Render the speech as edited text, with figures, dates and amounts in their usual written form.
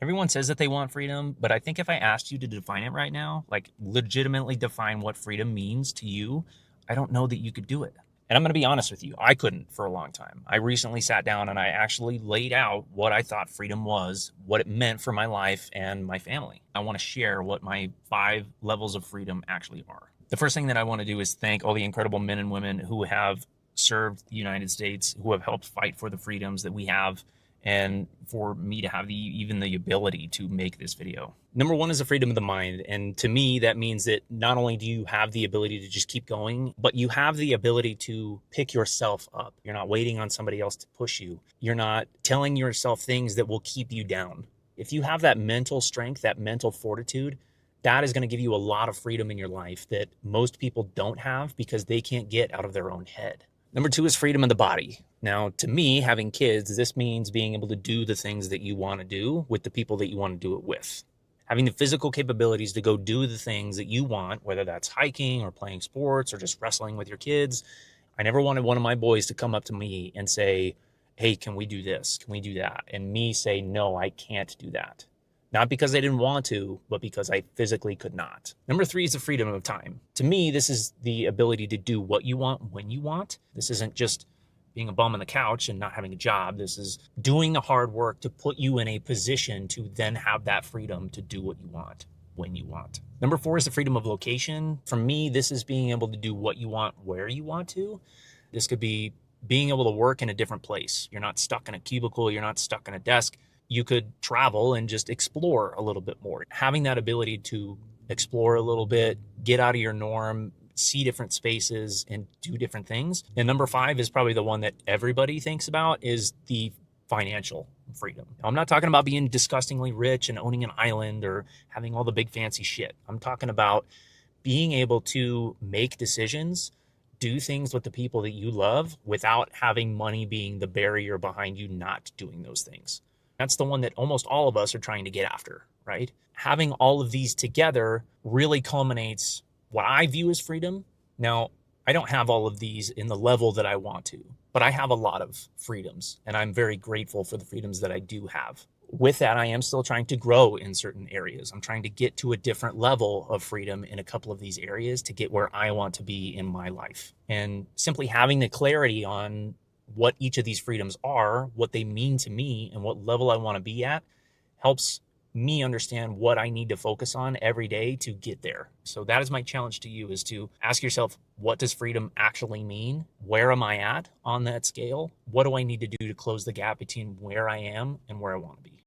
Everyone says that they want freedom, but I think if I asked you to define it right now, like legitimately define what freedom means to you, I don't know that you could do it. And I'm going to be honest with you, I couldn't for a long time. I recently sat down and I actually laid out what I thought freedom was, what it meant for my life and my family. I want to share what my 5 levels of freedom actually are. The first thing that I want to do is thank all the incredible men and women who have served the United States, who have helped fight for the freedoms that we have, and for me to have even the ability to make this video. Number one is the freedom of the mind. And to me, that means that not only do you have the ability to just keep going, but you have the ability to pick yourself up. You're not waiting on somebody else to push you. You're not telling yourself things that will keep you down. If you have that mental strength, that mental fortitude, that is going to give you a lot of freedom in your life that most people don't have because they can't get out of their own head. Number two is freedom of the body. Now, to me, having kids, this means being able to do the things that you want to do with the people that you want to do it with. Having the physical capabilities to go do the things that you want, whether that's hiking or playing sports or just wrestling with your kids. I never wanted one of my boys to come up to me and say, hey, can we do this? Can we do that? And me say, no, I can't do that. Not because I didn't want to, but because I physically could not. Number three is the freedom of time. To me, this is the ability to do what you want when you want. This isn't just being a bum on the couch and not having a job. This is doing the hard work to put you in a position to then have that freedom to do what you want when you want. Number four is the freedom of location. For me, this is being able to do what you want where you want to. This could be being able to work in a different place. You're not stuck in a cubicle. You're not stuck in a desk. You could travel and just explore a little bit more. Having that ability to explore a little bit, get out of your norm, see different spaces and do different things. And number five is probably the one that everybody thinks about, is the financial freedom. I'm not talking about being disgustingly rich and owning an island or having all the big fancy shit. I'm talking about being able to make decisions, do things with the people that you love without having money being the barrier behind you not doing those things. That's the one that almost all of us are trying to get after, right? Having all of these together really culminates what I view as freedom. Now, I don't have all of these in the level that I want to, but I have a lot of freedoms, and I'm very grateful for the freedoms that I do have. With that, I am still trying to grow in certain areas. I'm trying to get to a different level of freedom in a couple of these areas to get where I want to be in my life. And simply having the clarity on what each of these freedoms are, what they mean to me, and what level I want to be at helps me understand what I need to focus on every day to get there. So that is my challenge to you, is to ask yourself, what does freedom actually mean? Where am I at on that scale? What do I need to do to close the gap between where I am and where I want to be?